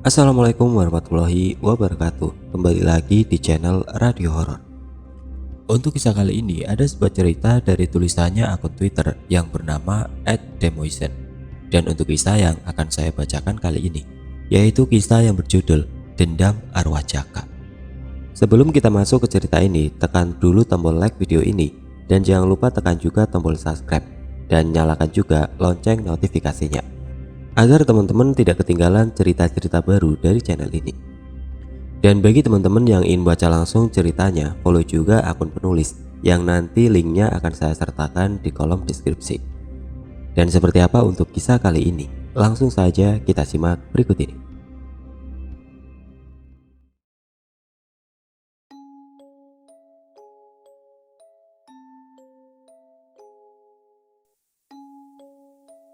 Assalamualaikum warahmatullahi wabarakatuh. Kembali lagi di channel Radio Horor. Untuk kisah kali ini ada sebuah cerita dari tulisannya akun Twitter yang bernama @demoisen. Dan untuk kisah yang akan saya bacakan kali ini yaitu kisah yang berjudul Dendam Arwah Jaka. Sebelum kita masuk ke cerita ini, tekan dulu tombol like video ini dan jangan lupa tekan juga tombol subscribe dan nyalakan juga lonceng notifikasinya agar teman-teman tidak ketinggalan cerita-cerita baru dari channel ini. Dan bagi teman-teman yang ingin baca langsung ceritanya, follow juga akun penulis yang nanti linknya akan saya sertakan di kolom deskripsi. Dan seperti apa untuk kisah kali ini? Langsung saja kita simak berikut ini.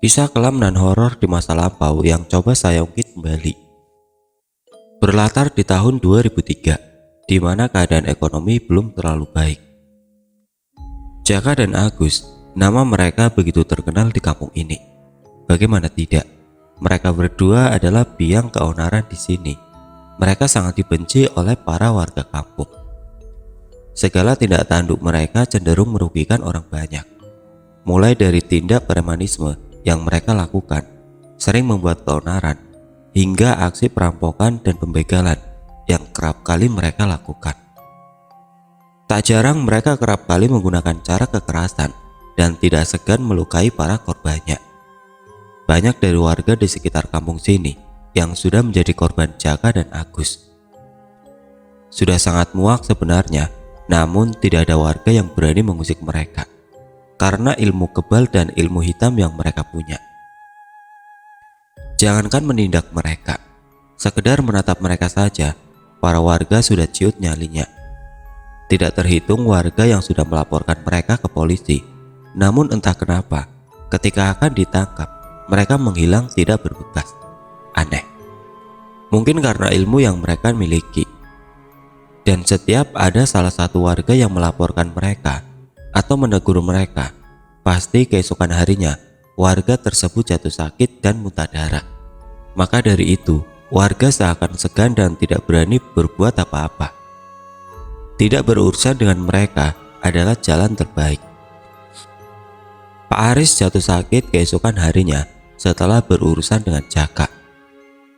Kisah kelam dan horor di masa lampau yang coba saya ungkit kembali. Berlatar di tahun 2003, di mana keadaan ekonomi belum terlalu baik. Jaka dan Agus, nama mereka begitu terkenal di kampung ini. Bagaimana tidak? Mereka berdua adalah biang keonaran di sini. Mereka sangat dibenci oleh para warga kampung. Segala tindak tanduk mereka cenderung merugikan orang banyak. Mulai dari tindak premanisme yang mereka lakukan, sering membuat keonaran, hingga aksi perampokan dan pembegalan yang kerap kali mereka lakukan. Tak jarang mereka kerap kali menggunakan cara kekerasan dan tidak segan melukai para korbannya. Banyak dari warga di sekitar kampung sini yang sudah menjadi korban Jaka dan Agus. Sudah sangat muak sebenarnya, namun tidak ada warga yang berani mengusik mereka karena ilmu kebal dan ilmu hitam yang mereka punya. Jangankan menindak mereka, sekedar menatap mereka saja, para warga sudah ciut nyalinya. Tidak terhitung warga yang sudah melaporkan mereka ke polisi. Namun entah kenapa, ketika akan ditangkap, mereka menghilang tidak berbekas. Aneh. Mungkin karena ilmu yang mereka miliki. Dan setiap ada salah satu warga yang melaporkan mereka atau menegur mereka, pasti keesokan harinya warga tersebut jatuh sakit dan muntah darah. Maka dari itu, warga seakan segan dan tidak berani berbuat apa-apa. Tidak berurusan dengan mereka adalah jalan terbaik. Pak Aris jatuh sakit keesokan harinya setelah berurusan dengan Jaka.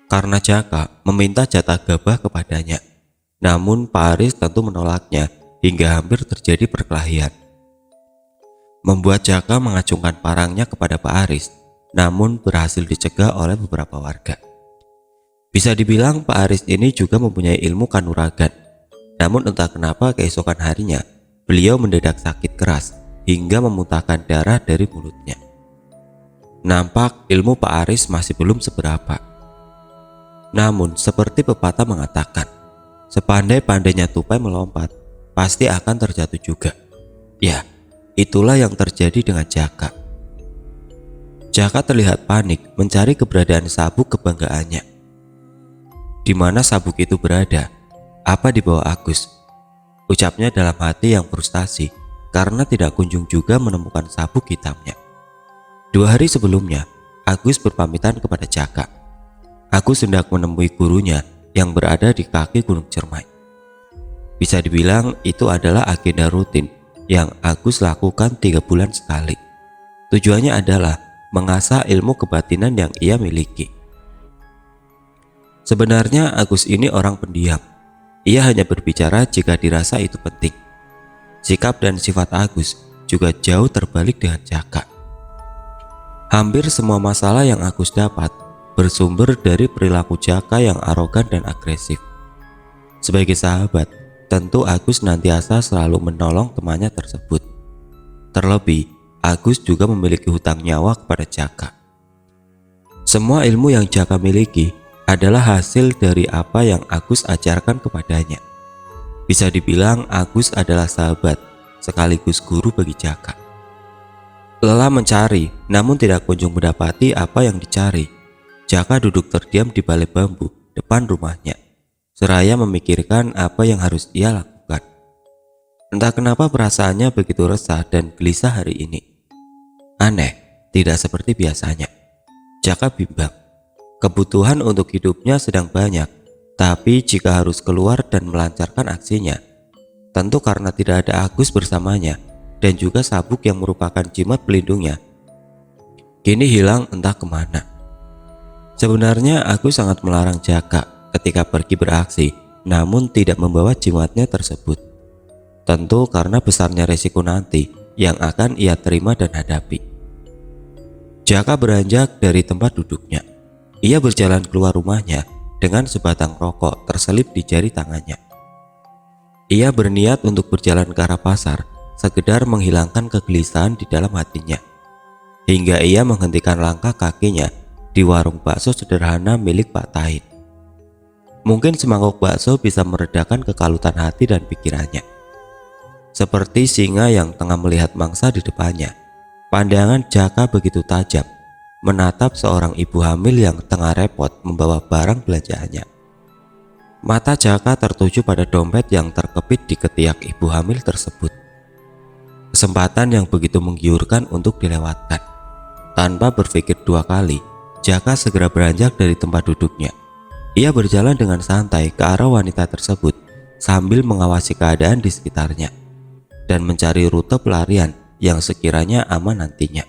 Karena Jaka meminta jatah gabah kepadanya. Namun Pak Aris tentu menolaknya hingga hampir terjadi perkelahian. Membuat Jaka mengacungkan parangnya kepada Pak Aris, namun berhasil dicegah oleh beberapa warga. Bisa dibilang Pak Aris ini juga mempunyai ilmu kanuragan, namun entah kenapa keesokan harinya beliau mendadak sakit keras hingga memuntahkan darah dari mulutnya. Nampak ilmu Pak Aris masih belum seberapa. Namun seperti pepatah mengatakan, sepandai-pandainya tupai melompat, pasti akan terjatuh juga. Ya, itulah yang terjadi dengan Jaka. Jaka terlihat panik mencari keberadaan sabuk kebanggaannya. Di mana sabuk itu berada? Apa di bawah Agus? Ucapnya dalam hati yang frustasi karena tidak kunjung juga menemukan sabuk hitamnya. 2 hari sebelumnya, Agus berpamitan kepada Jaka. Agus hendak menemui gurunya yang berada di kaki Gunung Cermai. Bisa dibilang itu adalah agenda rutin yang Agus lakukan 3 bulan sekali. Tujuannya adalah mengasah ilmu kebatinan yang ia miliki. Sebenarnya Agus ini orang pendiam. Ia hanya berbicara jika dirasa itu penting. Sikap dan sifat Agus juga jauh terbalik dengan Jaka. Hampir semua masalah yang Agus dapat bersumber dari perilaku Jaka yang arogan dan agresif. Sebagai sahabat, tentu Agus nantiasa selalu menolong temannya tersebut. Terlebih, Agus juga memiliki hutang nyawa kepada Jaka. Semua ilmu yang Jaka miliki adalah hasil dari apa yang Agus ajarkan kepadanya. Bisa dibilang Agus adalah sahabat sekaligus guru bagi Jaka. Lelah mencari, namun tidak kunjung mendapati apa yang dicari. Jaka duduk terdiam di balai bambu depan rumahnya, seraya memikirkan apa yang harus ia lakukan. Entah kenapa perasaannya begitu resah dan gelisah hari ini. Aneh, tidak seperti biasanya. Jaka bimbang. Kebutuhan untuk hidupnya sedang banyak, tapi jika harus keluar dan melancarkan aksinya, tentu karena tidak ada Agus bersamanya dan juga sabuk yang merupakan jimat pelindungnya, kini hilang entah kemana. Sebenarnya Agus sangat melarang Jaka ketika pergi beraksi, namun tidak membawa jimatnya tersebut. Tentu karena besarnya resiko nanti yang akan ia terima dan hadapi. Jaka beranjak dari tempat duduknya. Ia berjalan keluar rumahnya dengan sebatang rokok terselip di jari tangannya. Ia berniat untuk berjalan ke arah pasar, sekedar menghilangkan kegelisahan di dalam hatinya. Hingga ia menghentikan langkah kakinya di warung bakso sederhana milik Pak Tain. Mungkin semangkuk bakso bisa meredakan kekalutan hati dan pikirannya. Seperti singa yang tengah melihat mangsa di depannya, pandangan Jaka begitu tajam menatap seorang ibu hamil yang tengah repot membawa barang belanjaannya. Mata Jaka tertuju pada dompet yang terkepit di ketiak ibu hamil tersebut. Kesempatan yang begitu menggiurkan untuk dilewatkan. Tanpa berpikir dua kali, Jaka segera beranjak dari tempat duduknya. Ia berjalan dengan santai ke arah wanita tersebut sambil mengawasi keadaan di sekitarnya dan mencari rute pelarian yang sekiranya aman nantinya.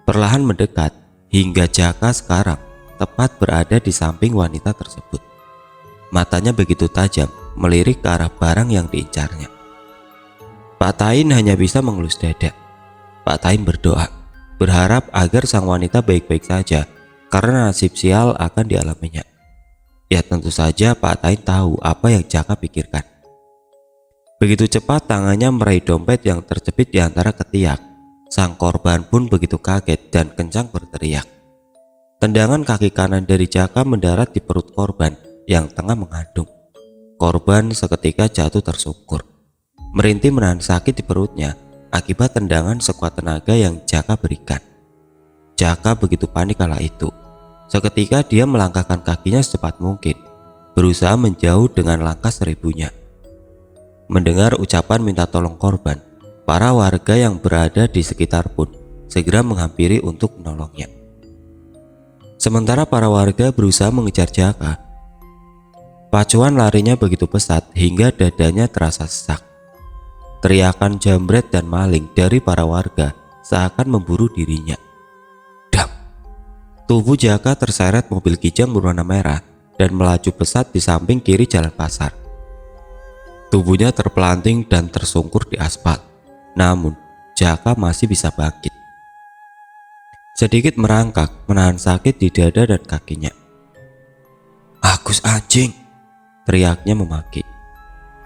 Perlahan mendekat hingga Jaka sekarang tepat berada di samping wanita tersebut. Matanya begitu tajam melirik ke arah barang yang diincarnya. Pak Tain hanya bisa mengelus dada. Pak Tain berdoa, berharap agar sang wanita baik-baik saja karena nasib sial akan dialaminya. Ya tentu saja Pak Tain tahu apa yang Jaka pikirkan. Begitu cepat tangannya meraih dompet yang terjepit di antara ketiak. Sang korban pun begitu kaget dan kencang berteriak. Tendangan kaki kanan dari Jaka mendarat di perut korban yang tengah mengandung. Korban seketika jatuh tersungkur, merintih menahan sakit di perutnya akibat tendangan sekuat tenaga yang Jaka berikan. Jaka begitu panik kala itu. Seketika dia melangkahkan kakinya secepat mungkin, berusaha menjauh dengan langkah seribunya. Mendengar ucapan minta tolong korban, para warga yang berada di sekitar pun segera menghampiri untuk menolongnya. Sementara para warga berusaha mengejar Jaka, pacuan larinya begitu pesat hingga dadanya terasa sesak. Teriakan jambret dan maling dari para warga seakan memburu dirinya. Dam! Tubuh Jaka terseret mobil kijang berwarna merah dan melaju pesat di samping kiri jalan pasar. Tubuhnya terpelanting dan tersungkur di aspal. Namun, Jaka masih bisa bangkit. Sedikit merangkak, menahan sakit di dada dan kakinya. Agus anjing! Teriaknya memaki.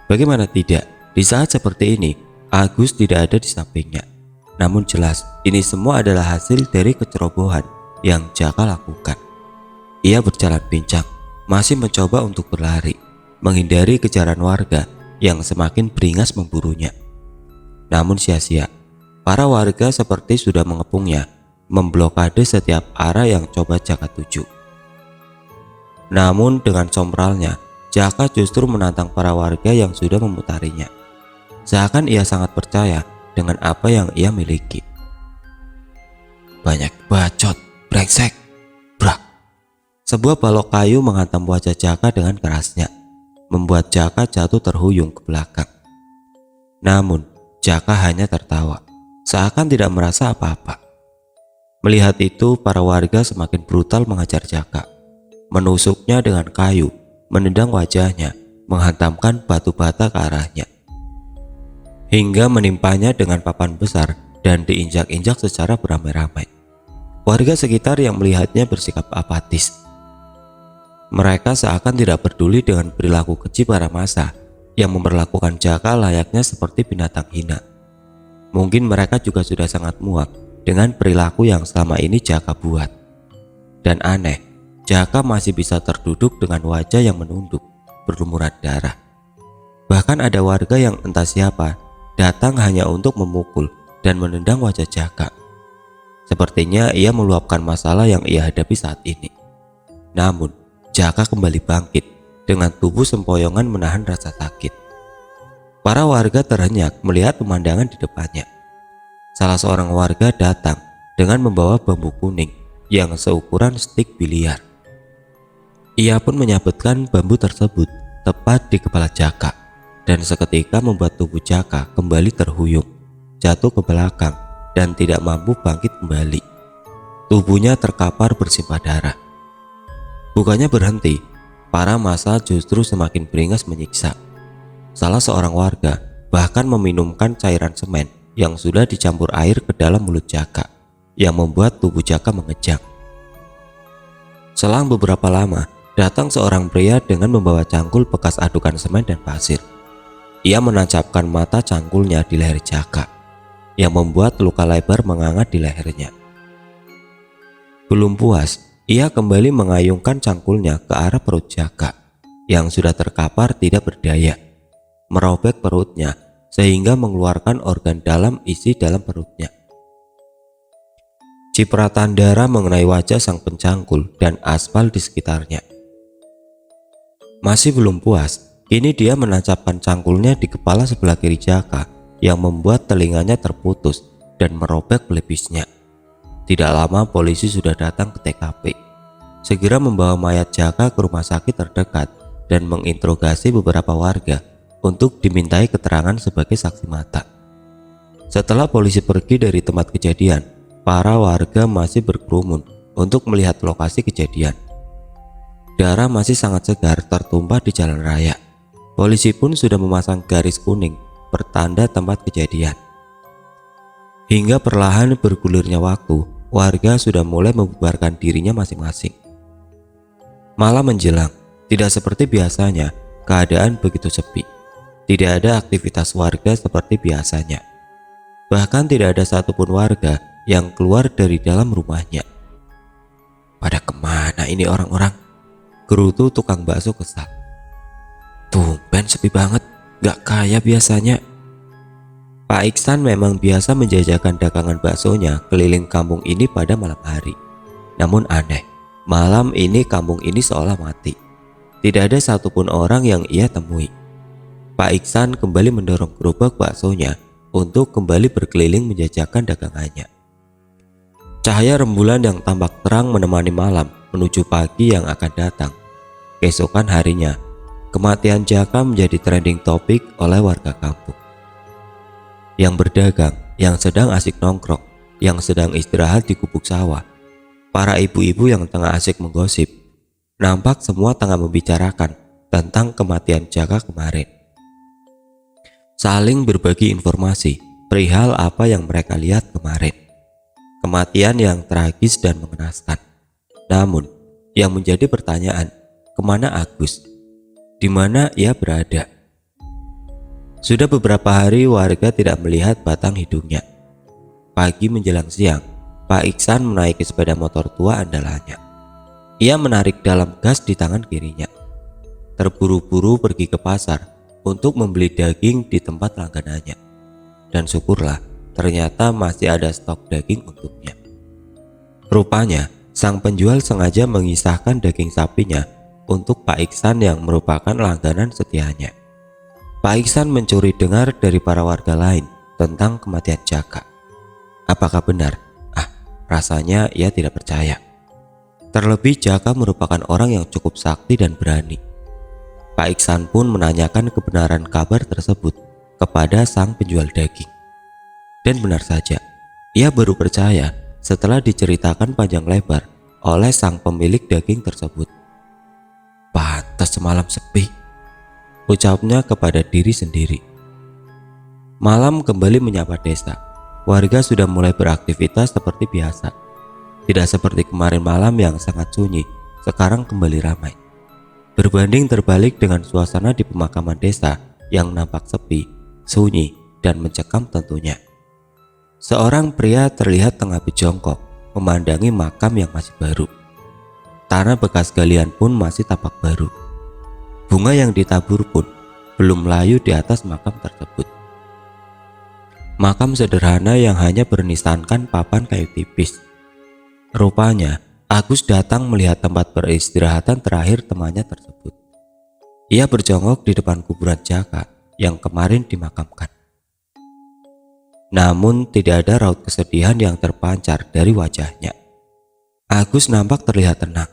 Bagaimana tidak, di saat seperti ini, Agus tidak ada di sampingnya. Namun jelas, ini semua adalah hasil dari kecerobohan yang Jaka lakukan. Ia berjalan pincang, masih mencoba untuk berlari, menghindari kejaran warga yang semakin beringas memburunya. Namun sia-sia, para warga seperti sudah mengepungnya, memblokade setiap arah yang coba Jaka tuju. Namun dengan sombralnya, Jaka justru menantang para warga yang sudah memutarinya. Seakan ia sangat percaya dengan apa yang ia miliki. Banyak bacot, brengsek, brak. Sebuah balok kayu menghantam wajah Jaka dengan kerasnya, membuat Jaka jatuh terhuyung ke belakang. Namun, Jaka hanya tertawa, seakan tidak merasa apa-apa. Melihat itu, para warga semakin brutal mengajar Jaka, menusuknya dengan kayu, menendang wajahnya, menghantamkan batu bata ke arahnya, hingga menimpanya dengan papan besar dan diinjak-injak secara beramai-ramai. Warga sekitar yang melihatnya bersikap apatis. Mereka seakan tidak peduli dengan perilaku keji para massa yang memperlakukan Jaka layaknya seperti binatang hina. Mungkin mereka juga sudah sangat muak dengan perilaku yang selama ini Jaka buat. Dan aneh, Jaka masih bisa terduduk dengan wajah yang menunduk, berlumuran darah. Bahkan ada warga yang entah siapa datang hanya untuk memukul dan menendang wajah Jaka. Sepertinya ia meluapkan masalah yang ia hadapi saat ini. Namun, Jaka kembali bangkit dengan tubuh sempoyongan menahan rasa sakit. Para warga terhenyak melihat pemandangan di depannya. Salah seorang warga datang dengan membawa bambu kuning yang seukuran stik biliar. Ia pun menyabetkan bambu tersebut tepat di kepala Jaka, dan seketika membuat tubuh Jaka kembali terhuyung, jatuh ke belakang dan tidak mampu bangkit kembali. Tubuhnya terkapar bersimpah darah. Bukannya berhenti, para massa justru semakin beringas menyiksa. Salah seorang warga bahkan meminumkan cairan semen yang sudah dicampur air ke dalam mulut Jaka, yang membuat tubuh Jaka mengejang. Selang beberapa lama, datang seorang pria dengan membawa cangkul bekas adukan semen dan pasir. Ia menancapkan mata cangkulnya di leher Jaka, yang membuat luka lebar menganga di lehernya. Belum puas, ia kembali mengayungkan cangkulnya ke arah perut Jaka yang sudah terkapar tidak berdaya, merobek perutnya sehingga mengeluarkan organ dalam isi dalam perutnya. Cipratan darah mengenai wajah sang pencangkul dan aspal di sekitarnya. Masih belum puas, kini dia menancapkan cangkulnya di kepala sebelah kiri Jaka yang membuat telinganya terputus dan merobek pelipisnya. Tidak lama polisi sudah datang ke TKP, segera membawa mayat Jaka ke rumah sakit terdekat dan menginterogasi beberapa warga untuk dimintai keterangan sebagai saksi mata. Setelah polisi pergi dari tempat kejadian, para warga masih berkerumun untuk melihat lokasi kejadian. Darah masih sangat segar tertumpah di jalan raya. Polisi pun sudah memasang garis kuning pertanda tempat kejadian. Hingga perlahan bergulirnya waktu, warga sudah mulai membubarkan dirinya masing-masing. Malam menjelang, tidak seperti biasanya, keadaan begitu sepi. Tidak ada aktivitas warga seperti biasanya. Bahkan tidak ada satupun warga yang keluar dari dalam rumahnya. Pada kemana ini orang-orang? Gerutu tukang bakso kesal. Tumben sepi banget, gak kayak biasanya. Pak Iksan memang biasa menjajakan dagangan baksonya keliling kampung ini pada malam hari. Namun aneh, malam ini kampung ini seolah mati. Tidak ada satupun orang yang ia temui. Pak Iksan kembali mendorong gerobak baksonya untuk kembali berkeliling menjajakan dagangannya. Cahaya rembulan yang tampak terang menemani malam menuju pagi yang akan datang. Keesokan harinya, kematian Jaka menjadi trending topik oleh warga kampung. Yang berdagang, yang sedang asik nongkrong, yang sedang istirahat di gubuk sawah, para ibu-ibu yang tengah asik menggosip, nampak semua tengah membicarakan tentang kematian Jaka kemarin. Saling berbagi informasi perihal apa yang mereka lihat kemarin. Kematian yang tragis dan mengenaskan. Namun, yang menjadi pertanyaan, kemana Agus? Di mana ia berada? Sudah beberapa hari warga tidak melihat batang hidungnya. Pagi menjelang siang, Pak Iksan menaiki sepeda motor tua andalannya. Ia menarik dalam gas di tangan kirinya. Terburu-buru pergi ke pasar untuk membeli daging di tempat langganannya. Dan syukurlah, ternyata masih ada stok daging untuknya. Rupanya, sang penjual sengaja mengisahkan daging sapinya untuk Pak Iksan yang merupakan langganan setianya. Pak Iksan mencuri dengar dari para warga lain tentang kematian Jaka. Apakah benar? Rasanya ia tidak percaya. Terlebih Jaka merupakan orang yang cukup sakti dan berani. Pak Iksan pun menanyakan kebenaran kabar tersebut kepada sang penjual daging. Dan benar saja, ia baru percaya setelah diceritakan panjang lebar oleh sang pemilik daging tersebut. Pantas semalam sepi, ucapnya kepada diri sendiri. Malam kembali menyapa desa. Warga sudah mulai beraktivitas seperti biasa. Tidak seperti kemarin malam yang sangat sunyi, sekarang kembali ramai. Berbanding terbalik dengan suasana di pemakaman desa yang nampak sepi, sunyi, dan mencekam tentunya. Seorang pria terlihat tengah berjongkok memandangi makam yang masih baru. Tanah bekas galian pun masih tampak baru. Bunga yang ditabur pun belum layu di atas makam tersebut. Makam sederhana yang hanya bernisankan papan kayu tipis. Rupanya, Agus datang melihat tempat peristirahatan terakhir temannya tersebut. Ia berjongkok di depan kuburan Jaka yang kemarin dimakamkan. Namun tidak ada raut kesedihan yang terpancar dari wajahnya. Agus nampak terlihat tenang.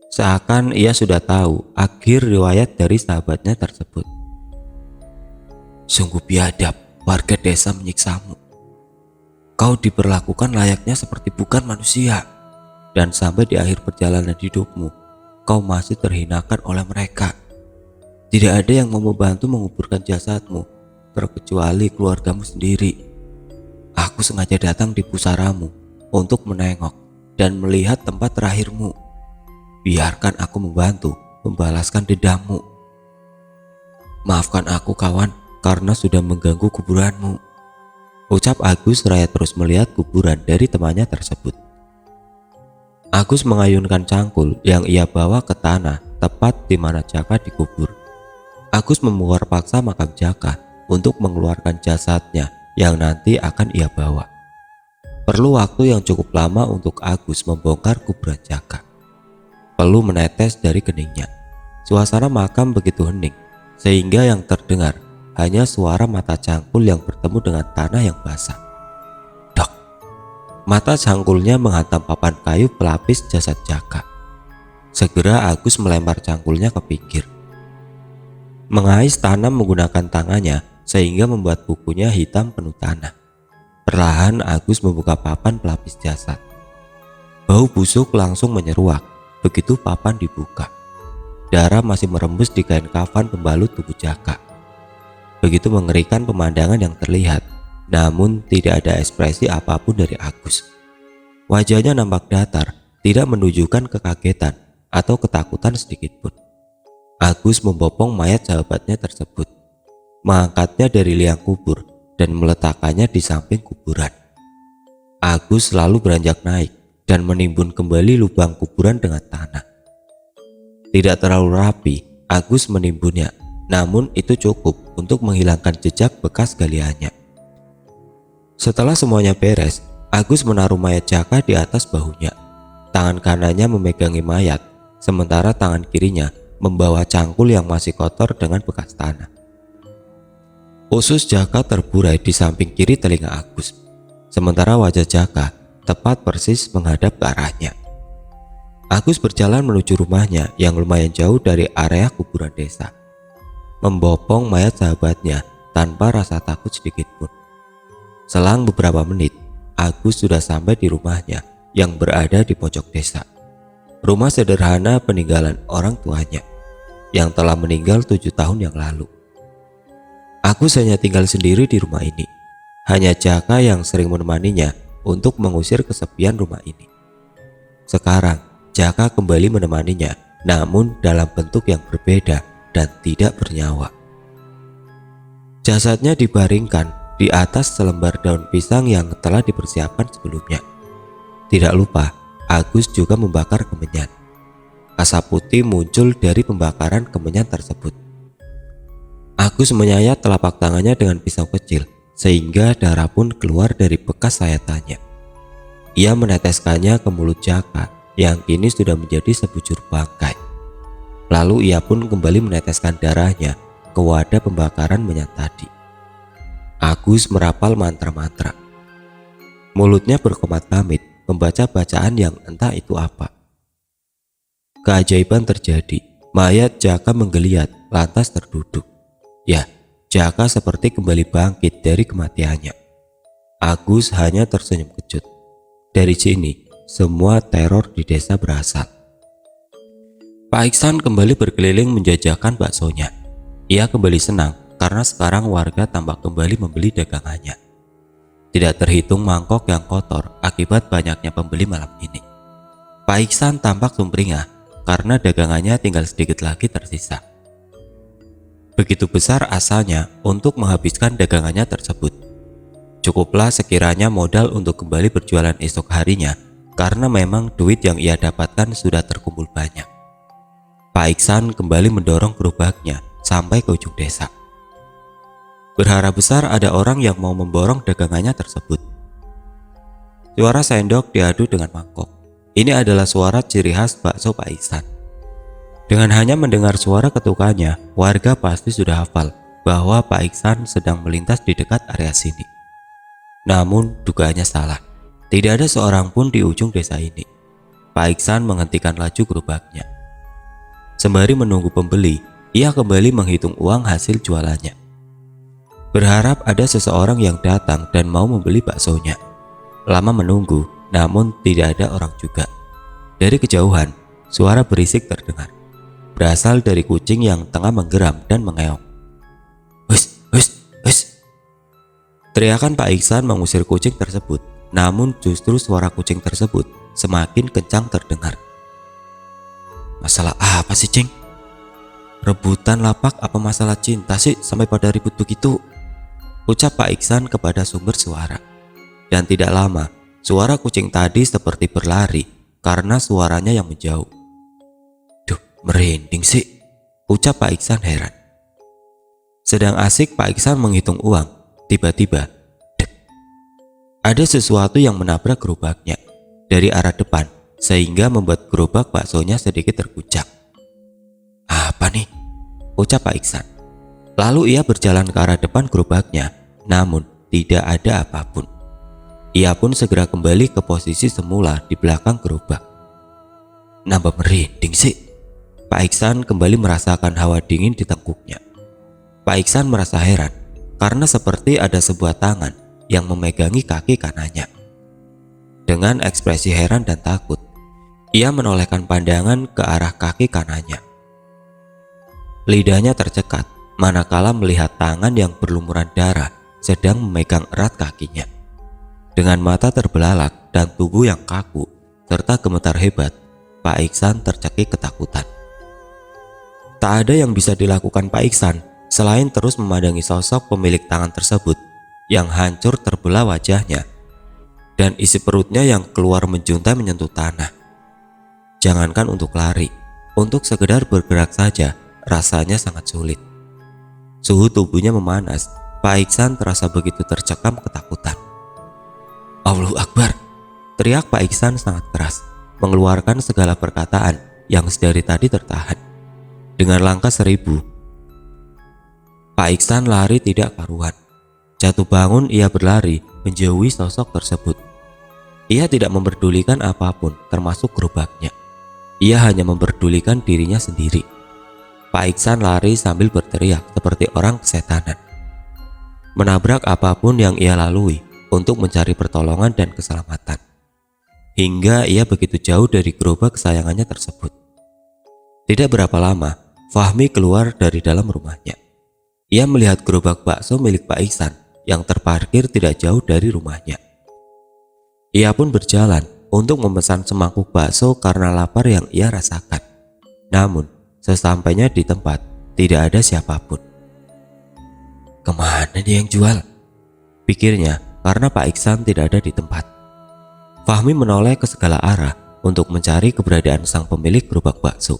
Seakan ia sudah tahu akhir riwayat dari sahabatnya tersebut. Sungguh biadab warga desa menyiksamu. Kau diperlakukan layaknya seperti bukan manusia. Dan sampai di akhir perjalanan hidupmu, kau masih terhinakan oleh mereka. Tidak ada yang mau membantu menguburkan jasadmu, terkecuali keluargamu sendiri. Aku sengaja datang di pusaramu untuk menengok dan melihat tempat terakhirmu. Biarkan aku membantu membalaskan dendammu. Maafkan aku kawan karena sudah mengganggu kuburanmu, ucap Agus seraya terus melihat kuburan dari temannya tersebut. Agus mengayunkan cangkul yang ia bawa ke tanah tepat di mana Jaka dikubur. Agus membongkar paksa makam Jaka untuk mengeluarkan jasadnya yang nanti akan ia bawa. Perlu waktu yang cukup lama untuk Agus membongkar kuburan Jaka. Peluh menetes dari keningnya. Suasana makam begitu hening, sehingga yang terdengar hanya suara mata cangkul yang bertemu dengan tanah yang basah. Mata cangkulnya menghantam papan kayu pelapis jasad Jaka. Segera Agus melempar cangkulnya ke pinggir. Mengais tanah menggunakan tangannya sehingga membuat bukunya hitam penuh tanah. Perlahan Agus membuka papan pelapis jasad. Bau busuk langsung menyeruak begitu papan dibuka. Darah masih merembes di kain kafan pembalut tubuh Jaka. Begitu mengerikan pemandangan yang terlihat. Namun tidak ada ekspresi apapun dari Agus. Wajahnya nampak datar, tidak menunjukkan kekagetan atau ketakutan sedikitpun. Agus membopong mayat sahabatnya tersebut, mengangkatnya dari liang kubur dan meletakkannya di samping kuburan. Agus lalu beranjak naik dan menimbun kembali lubang kuburan dengan tanah. Tidak terlalu rapi, Agus menimbunnya, namun itu cukup untuk menghilangkan jejak bekas galiannya. Setelah semuanya beres, Agus menaruh mayat Jaka di atas bahunya. Tangan kanannya memegangi mayat, sementara tangan kirinya membawa cangkul yang masih kotor dengan bekas tanah. Usus Jaka terburai di samping kiri telinga Agus, sementara wajah Jaka tepat persis menghadap ke arahnya. Agus berjalan menuju rumahnya yang lumayan jauh dari area kuburan desa, membopong mayat sahabatnya tanpa rasa takut sedikitpun. Selang beberapa menit, Agus sudah sampai di rumahnya yang berada di pojok desa. Rumah sederhana peninggalan orang tuanya yang telah meninggal 7 tahun yang lalu. Agus hanya tinggal sendiri di rumah ini. Hanya Jaka yang sering menemaninya untuk mengusir kesepian rumah ini. Sekarang, Jaka kembali menemaninya, namun dalam bentuk yang berbeda dan tidak bernyawa. Jasadnya dibaringkan di atas selembar daun pisang yang telah dipersiapkan sebelumnya. Tidak lupa, Agus juga membakar kemenyan. Asap putih muncul dari pembakaran kemenyan tersebut. Agus menyayat telapak tangannya dengan pisau kecil, sehingga darah pun keluar dari bekas sayatannya. Ia meneteskannya ke mulut Jaka yang kini sudah menjadi sebujur bangkai. Lalu ia pun kembali meneteskan darahnya ke wadah pembakaran menyan tadi. Agus merapal mantra-mantra. Mulutnya berkomat-kamit membaca bacaan yang entah itu apa. Keajaiban terjadi. Mayat Jaka menggeliat lantas terduduk. Ya, Jaka seperti kembali bangkit dari kematiannya. Agus hanya tersenyum kecut. Dari sini, semua teror di desa berasal. Pak Iksan kembali berkeliling menjajakan baksonya. Ia kembali senang karena sekarang warga tampak kembali membeli dagangannya. Tidak terhitung mangkok yang kotor akibat banyaknya pembeli malam ini. Pak Iksan tampak sumringah karena dagangannya tinggal sedikit lagi tersisa. Begitu besar asanya untuk menghabiskan dagangannya tersebut. Cukuplah sekiranya modal untuk kembali berjualan esok harinya karena memang duit yang ia dapatkan sudah terkumpul banyak. Pak Iksan kembali mendorong gerobaknya sampai ke ujung desa. Berharap besar ada orang yang mau memborong dagangannya tersebut. Suara sendok diadu dengan mangkok. Ini adalah suara ciri khas bakso Pak Iksan. Dengan hanya mendengar suara ketukannya, warga pasti sudah hafal bahwa Pak Iksan sedang melintas di dekat area sini. Namun dugaannya salah. Tidak ada seorang pun di ujung desa ini. Pak Iksan menghentikan laju gerobaknya. Sembari menunggu pembeli, ia kembali menghitung uang hasil jualannya. Berharap ada seseorang yang datang dan mau membeli baksonya. Lama menunggu, namun tidak ada orang juga. Dari kejauhan, suara berisik terdengar. Berasal dari kucing yang tengah menggeram dan mengeong. "Hus, hus, hus!" Teriakan Pak Iksan mengusir kucing tersebut, namun justru suara kucing tersebut semakin kencang terdengar. "Masalah apa sih, Cing? Rebutan lapak apa masalah cinta sih sampai pada ribut begitu?" ucap Pak Iksan kepada sumber suara. Dan tidak lama, suara kucing tadi seperti berlari karena suaranya yang menjauh. "Duh, merinding sih," ucap Pak Iksan heran. Sedang asik Pak Iksan menghitung uang, tiba-tiba, dek, ada sesuatu yang menabrak gerobaknya dari arah depan sehingga membuat gerobak baksonya sedikit terguncang. "Apa nih?" ucap Pak Iksan. Lalu ia berjalan ke arah depan gerobaknya, namun tidak ada apapun. Ia pun segera kembali ke posisi semula di belakang gerobak. Nambah merinding sih. Pak Iksan kembali merasakan hawa dingin di tengkuknya. Pak Iksan merasa heran karena seperti ada sebuah tangan yang memegangi kaki kanannya. Dengan ekspresi heran dan takut, ia menolehkan pandangan ke arah kaki kanannya. Lidahnya tercekat manakala melihat tangan yang berlumuran darah sedang memegang erat kakinya. Dengan mata terbelalak dan tubuh yang kaku serta gemetar hebat, Pak Iksan tercekik ketakutan. Tak ada yang bisa dilakukan Pak Iksan selain terus memandangi sosok pemilik tangan tersebut yang hancur terbelah wajahnya dan isi perutnya yang keluar menjuntai menyentuh tanah. Jangankan untuk lari, untuk sekedar bergerak saja rasanya sangat sulit. Suhu tubuhnya memanas, Pak Iksan terasa begitu tercekam ketakutan. "Allahu Akbar!" teriak Pak Iksan sangat keras, mengeluarkan segala perkataan yang sedari tadi tertahan. Dengan langkah 1000, Pak Iksan lari tidak karuan. Jatuh bangun ia berlari menjauhi sosok tersebut. Ia tidak memperdulikan apapun termasuk gerobaknya. Ia hanya memperdulikan dirinya sendiri. Pak Iksan lari sambil berteriak seperti orang kesetanan. Menabrak apapun yang ia lalui untuk mencari pertolongan dan keselamatan. Hingga ia begitu jauh dari gerobak kesayangannya tersebut. Tidak berapa lama, Fahmi keluar dari dalam rumahnya. Ia melihat gerobak bakso milik Pak Iksan yang terparkir tidak jauh dari rumahnya. Ia pun berjalan untuk memesan semangkuk bakso karena lapar yang ia rasakan. Namun, sesampainya di tempat, tidak ada siapapun. "Kemana dia yang jual?" pikirnya karena Pak Iksan tidak ada di tempat. Fahmi menoleh ke segala arah untuk mencari keberadaan sang pemilik gerobak bakso.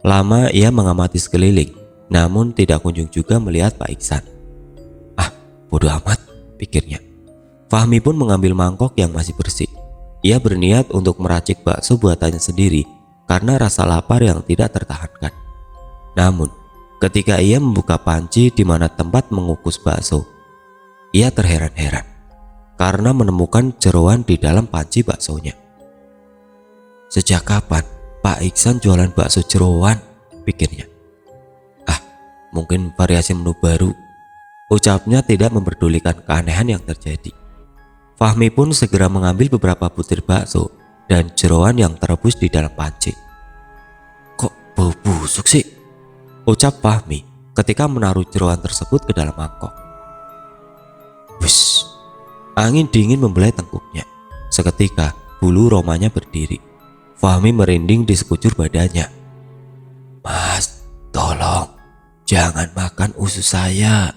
Lama ia mengamati sekeliling, namun tidak kunjung juga melihat Pak Iksan. "Ah, bodoh amat," pikirnya. Fahmi pun mengambil mangkok yang masih bersih. Ia berniat untuk meracik bakso buatannya sendiri karena rasa lapar yang tidak tertahankan. Namun, ketika ia membuka panci di mana tempat mengukus bakso, ia terheran-heran karena menemukan jeroan di dalam panci baksonya. Sejak kapan Pak Iksan jualan bakso jeroan? Pikirnya. "Ah, mungkin variasi menu baru," ucapnya tidak memperdulikan keanehan yang terjadi. Fahmi pun segera mengambil beberapa butir bakso dan jeroan yang terebus di dalam panci. "Kok bau busuk sih?" ucap Fahmi ketika menaruh jeroan tersebut ke dalam mangkok. Wush, angin dingin membelai tengkuknya. Seketika bulu romanya berdiri. Fahmi merinding di sekujur badannya. "Mas, tolong jangan makan usus saya."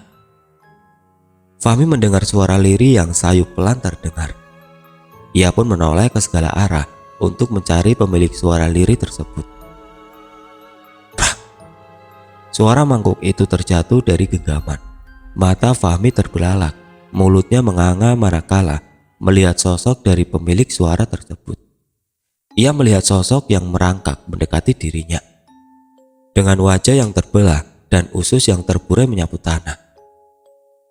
Fahmi mendengar suara lirih yang sayu pelan terdengar. Ia pun menoleh ke segala arah untuk mencari pemilik suara lirih tersebut. Prak! Suara mangkuk itu terjatuh dari genggaman. Mata Fahmi terbelalak, mulutnya menganga manakala melihat sosok dari pemilik suara tersebut. Ia melihat sosok yang merangkak mendekati dirinya. Dengan wajah yang terbelah dan usus yang terburai menyapu tanah.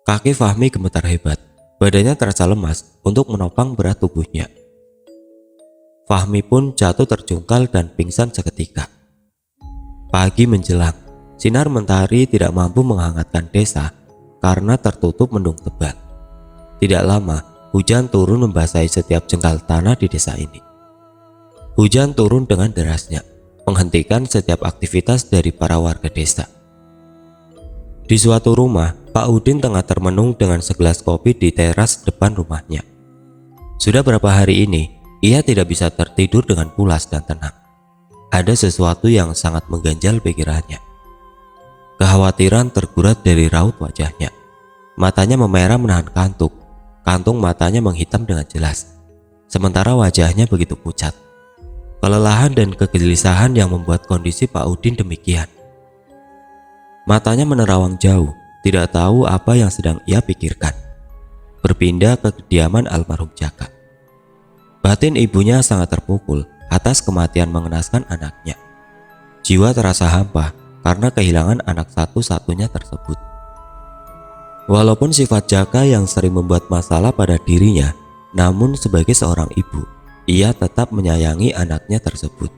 Kaki Fahmi gemetar hebat, badannya terasa lemas untuk menopang berat tubuhnya. Fahmi pun jatuh terjungkal dan pingsan seketika. Pagi menjelang, sinar mentari tidak mampu menghangatkan desa karena tertutup mendung tebal. Tidak lama, hujan turun membasahi setiap jengkal tanah di desa ini. Hujan turun dengan derasnya, menghentikan setiap aktivitas dari para warga desa. Di suatu rumah, Pak Udin tengah termenung dengan segelas kopi di teras depan rumahnya. Sudah berapa hari ini, ia tidak bisa tertidur dengan pulas dan tenang. Ada sesuatu yang sangat mengganjal pikirannya. Kekhawatiran tergurat dari raut wajahnya. Matanya memerah menahan kantuk. Kantung matanya menghitam dengan jelas. Sementara wajahnya begitu pucat. Kelelahan dan kegelisahan yang membuat kondisi Pak Udin demikian. Matanya menerawang jauh, tidak tahu apa yang sedang ia pikirkan. Berpindah ke kediaman almarhum Jaka. Batin ibunya sangat terpukul atas kematian mengenaskan anaknya. Jiwa terasa hampa karena kehilangan anak satu-satunya tersebut. Walaupun sifat Jaka yang sering membuat masalah pada dirinya, namun sebagai seorang ibu, ia tetap menyayangi anaknya tersebut.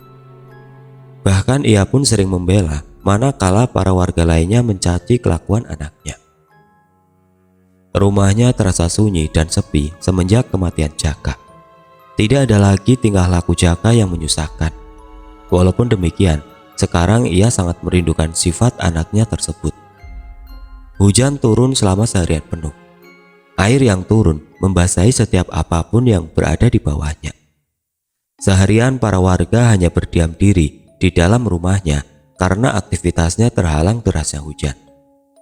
Bahkan ia pun sering membela manakala para warga lainnya mencaci kelakuan anaknya. Rumahnya terasa sunyi dan sepi semenjak kematian Jaka. Tidak ada lagi tingkah laku Jaka yang menyusahkan. Walaupun demikian, sekarang ia sangat merindukan sifat anaknya tersebut. Hujan turun selama seharian penuh. Air yang turun membasahi setiap apapun yang berada di bawahnya. Seharian para warga hanya berdiam diri di dalam rumahnya karena aktivitasnya terhalang derasnya hujan.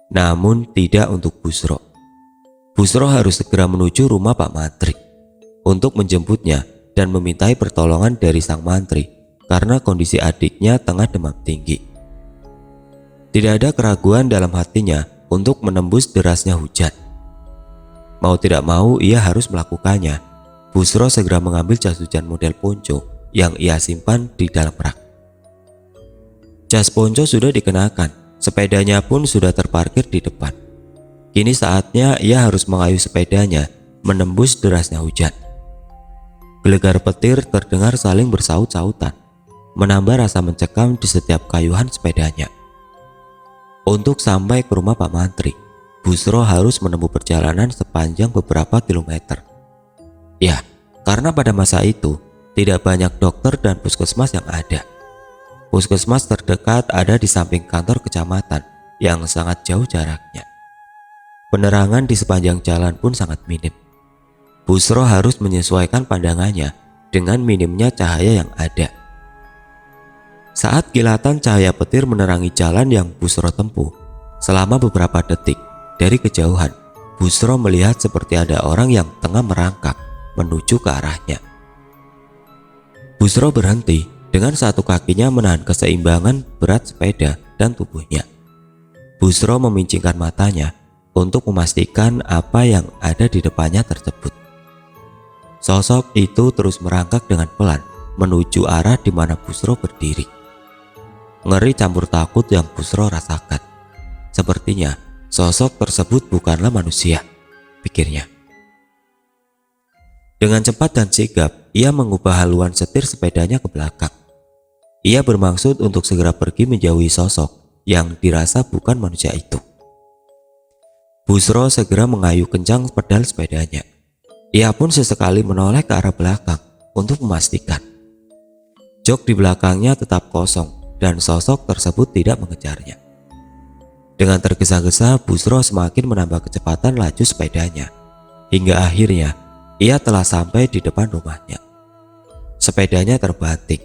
Namun tidak untuk Busro. Busro harus segera menuju rumah Pak Mantri untuk menjemputnya dan memintai pertolongan dari sang mantri karena kondisi adiknya tengah demam tinggi. Tidak ada keraguan dalam hatinya untuk menembus derasnya hujan. Mau tidak mau ia harus melakukannya. Busro segera mengambil jas hujan model ponco yang ia simpan di dalam rak. Jas ponco sudah dikenakan, sepedanya pun sudah terparkir di depan. Kini saatnya ia harus mengayuh sepedanya menembus derasnya hujan. Gelegar petir terdengar saling bersaut-sautan, menambah rasa mencekam di setiap kayuhan sepedanya. Untuk sampai ke rumah Pak Mantri, Busro harus menempuh perjalanan sepanjang beberapa kilometer. Ya, karena pada masa itu tidak banyak dokter dan puskesmas yang ada. Puskesmas terdekat ada di samping kantor kecamatan yang sangat jauh jaraknya. Penerangan di sepanjang jalan pun sangat minim. Busro harus menyesuaikan pandangannya dengan minimnya cahaya yang ada. Saat kilatan cahaya petir menerangi jalan yang Busro tempuh, selama beberapa detik dari kejauhan, Busro melihat seperti ada orang yang tengah merangkak menuju ke arahnya. Busro berhenti dengan satu kakinya menahan keseimbangan berat sepeda dan tubuhnya. Busro memincingkan matanya untuk memastikan apa yang ada di depannya tersebut. Sosok itu terus merangkak dengan pelan menuju arah di mana Busro berdiri. Ngeri campur takut yang Busro rasakan. Sepertinya sosok tersebut bukanlah manusia, pikirnya. Dengan cepat dan sigap, ia mengubah haluan setir sepedanya ke belakang. Ia bermaksud untuk segera pergi menjauhi sosok yang dirasa bukan manusia itu. Busro segera mengayuh kencang pedal sepedanya. Ia pun sesekali menoleh ke arah belakang untuk memastikan. Jok di belakangnya tetap kosong dan sosok tersebut tidak mengejarnya. Dengan tergesa-gesa, Busro semakin menambah kecepatan laju sepedanya. Hingga akhirnya, ia telah sampai di depan rumahnya. Sepedanya terbanting.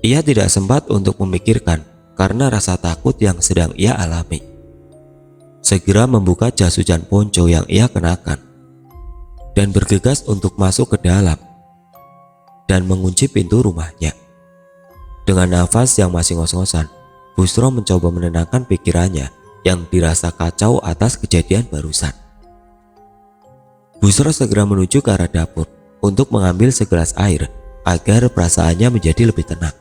Ia tidak sempat untuk memikirkan karena rasa takut yang sedang ia alami. Segera membuka jas hujan ponco yang ia kenakan dan bergegas untuk masuk ke dalam dan mengunci pintu rumahnya. Dengan nafas yang masih ngos-ngosan, Busro mencoba menenangkan pikirannya yang dirasa kacau atas kejadian barusan. Busro segera menuju ke arah dapur untuk mengambil segelas air agar perasaannya menjadi lebih tenang.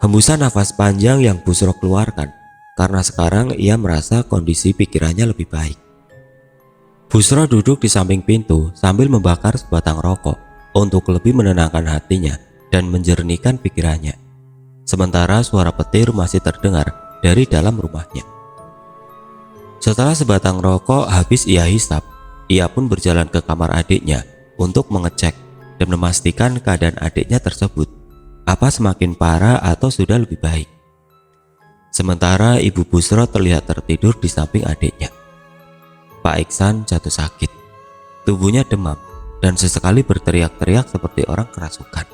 Hembusan nafas panjang yang Busro keluarkan karena sekarang ia merasa kondisi pikirannya lebih baik. Busro duduk di samping pintu sambil membakar sebatang rokok untuk lebih menenangkan hatinya dan menjernihkan pikirannya. Sementara suara petir masih terdengar dari dalam rumahnya. Setelah sebatang rokok habis ia hisap, ia pun berjalan ke kamar adiknya untuk mengecek dan memastikan keadaan adiknya tersebut, apa semakin parah atau sudah lebih baik. Sementara Ibu Busro terlihat tertidur di samping adiknya. Pak Iksan jatuh sakit, tubuhnya demam dan sesekali berteriak-teriak seperti orang kerasukan.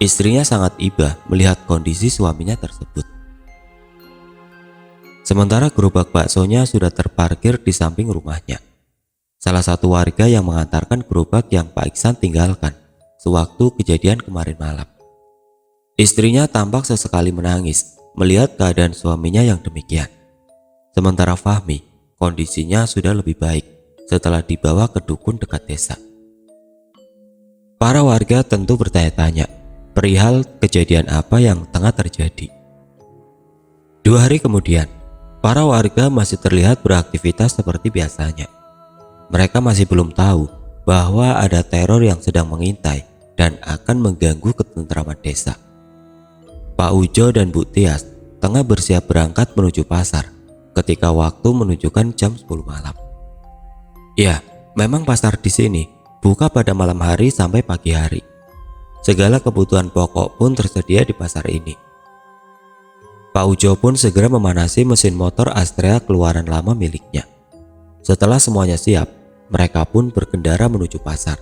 Istrinya sangat iba melihat kondisi suaminya tersebut. Sementara gerobak baksonya sudah terparkir di samping rumahnya. Salah satu warga yang mengantarkan gerobak yang Pak Iksan tinggalkan sewaktu kejadian kemarin malam. Istrinya tampak sesekali menangis melihat keadaan suaminya yang demikian. Sementara Fahmi, kondisinya sudah lebih baik setelah dibawa ke dukun dekat desa. Para warga tentu bertanya-tanya perihal kejadian apa yang tengah terjadi. 2 hari kemudian, para warga masih terlihat beraktivitas seperti biasanya. Mereka masih belum tahu bahwa ada teror yang sedang mengintai dan akan mengganggu ketentraman desa. Pak Ujo dan Bu Tias tengah bersiap berangkat menuju pasar ketika waktu menunjukkan jam 10 malam. Ya, memang pasar di sini buka pada malam hari sampai pagi hari. Segala kebutuhan pokok pun tersedia di pasar ini. Pak Ujo pun segera memanasi mesin motor Astrea keluaran lama miliknya. Setelah semuanya siap, mereka pun berkendara menuju pasar.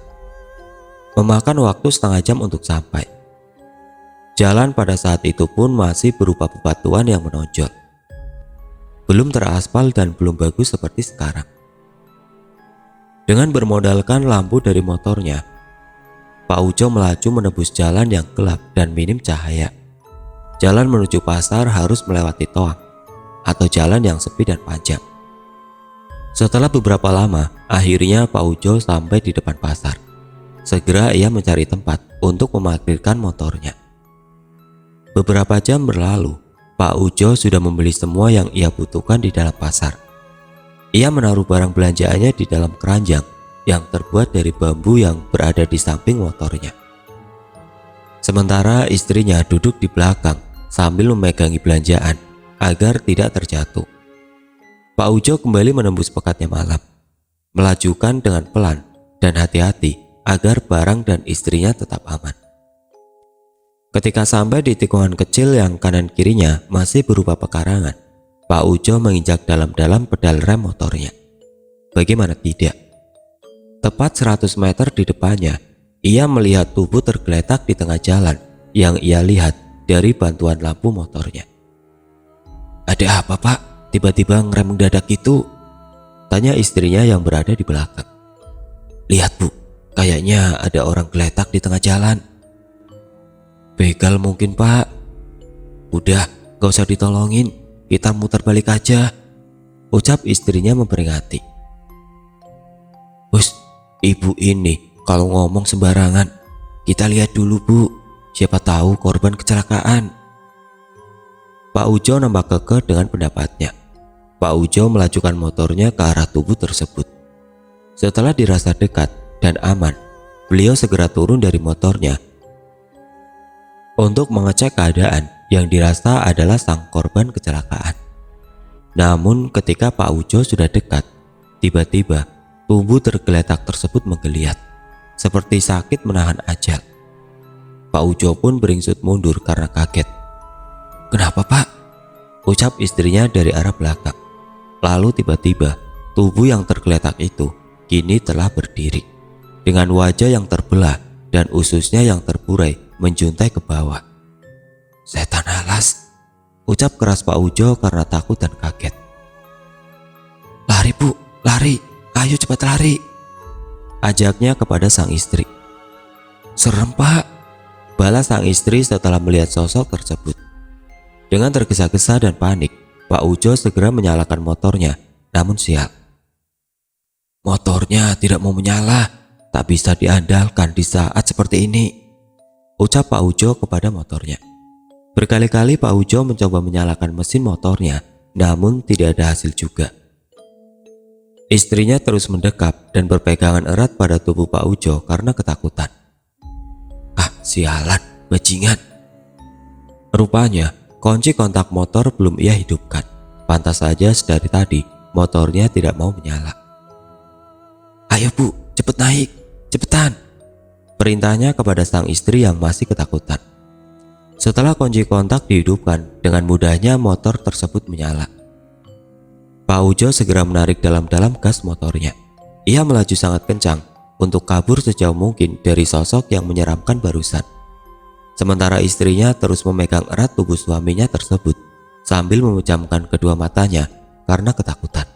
Memakan waktu setengah jam untuk sampai. Jalan pada saat itu pun masih berupa bebatuan yang menonjol. Belum teraspal dan belum bagus seperti sekarang. Dengan bermodalkan lampu dari motornya, Pak Ujo melaju menebus jalan yang gelap dan minim cahaya. Jalan menuju pasar harus melewati toang atau jalan yang sepi dan panjang. Setelah beberapa lama, akhirnya Pak Ujo sampai di depan pasar. Segera ia mencari tempat untuk memarkirkan motornya. Beberapa jam berlalu, Pak Ujo sudah membeli semua yang ia butuhkan di dalam pasar. Ia menaruh barang belanjaannya di dalam keranjang yang terbuat dari bambu yang berada di samping motornya. Sementara istrinya duduk di belakang sambil memegangi belanjaan agar tidak terjatuh. Pak Ujo kembali menembus pekatnya malam, melajukan dengan pelan dan hati-hati agar barang dan istrinya tetap aman. Ketika sampai di tikungan kecil yang kanan kirinya masih berupa pekarangan, Pak Ujo menginjak dalam-dalam pedal rem motornya. Bagaimana tidak? Tepat 100 meter di depannya, ia melihat tubuh tergeletak di tengah jalan yang ia lihat dari bantuan lampu motornya. "Ada apa, Pak? Tiba-tiba ngerem mendadak itu?" tanya istrinya yang berada di belakang. "Lihat, Bu, kayaknya ada orang geletak di tengah jalan." "Begal mungkin, Pak." "Udah, gak usah ditolongin, kita muter balik aja," ucap istrinya memperingati. "Bus, ibu ini kalau ngomong sembarangan. Kita lihat dulu, Bu, siapa tahu korban kecelakaan." Pak Ujo nampak kekeh dengan pendapatnya. Pak Ujo melajukan motornya ke arah tubuh tersebut. Setelah dirasa dekat dan aman, beliau segera turun dari motornya untuk mengecek keadaan yang dirasa adalah sang korban kecelakaan. Namun ketika Pak Ujo sudah dekat, tiba-tiba tubuh tergeletak tersebut menggeliat, seperti sakit menahan ajal. Pak Ujo pun beringsut mundur karena kaget. "Kenapa, Pak?" ucap istrinya dari arah belakang. Lalu tiba-tiba tubuh yang tergeletak itu kini telah berdiri, dengan wajah yang terbelah dan ususnya yang terburai menjuntai ke bawah. "Setan alas," ucap keras Pak Ujo karena takut dan kaget. "Lari, Bu, lari, ayo cepat lari," ajaknya kepada sang istri. "Serem, Pak," balas sang istri setelah melihat sosok tersebut. Dengan tergesa-gesa dan panik, Pak Ujo segera menyalakan motornya, namun sial. "Motornya tidak mau menyala, tak bisa diandalkan di saat seperti ini," ucap Pak Ujo kepada motornya. Berkali-kali Pak Ujo mencoba menyalakan mesin motornya, namun tidak ada hasil juga. Istrinya terus mendekap dan berpegangan erat pada tubuh Pak Ujo karena ketakutan. "Ah, sialan, bajingan. Rupanya kunci kontak motor belum ia hidupkan. Pantas saja sedari tadi motornya tidak mau menyala. Ayo bu, cepet naik, cepetan, perintahnya kepada sang istri yang masih ketakutan. Setelah kunci kontak dihidupkan, dengan mudahnya motor tersebut menyala. Pak Ujo segera menarik dalam-dalam gas motornya. Ia melaju sangat kencang untuk kabur sejauh mungkin dari sosok yang menyeramkan barusan. Sementara istrinya terus memegang erat tubuh suaminya tersebut sambil memejamkan kedua matanya karena ketakutan.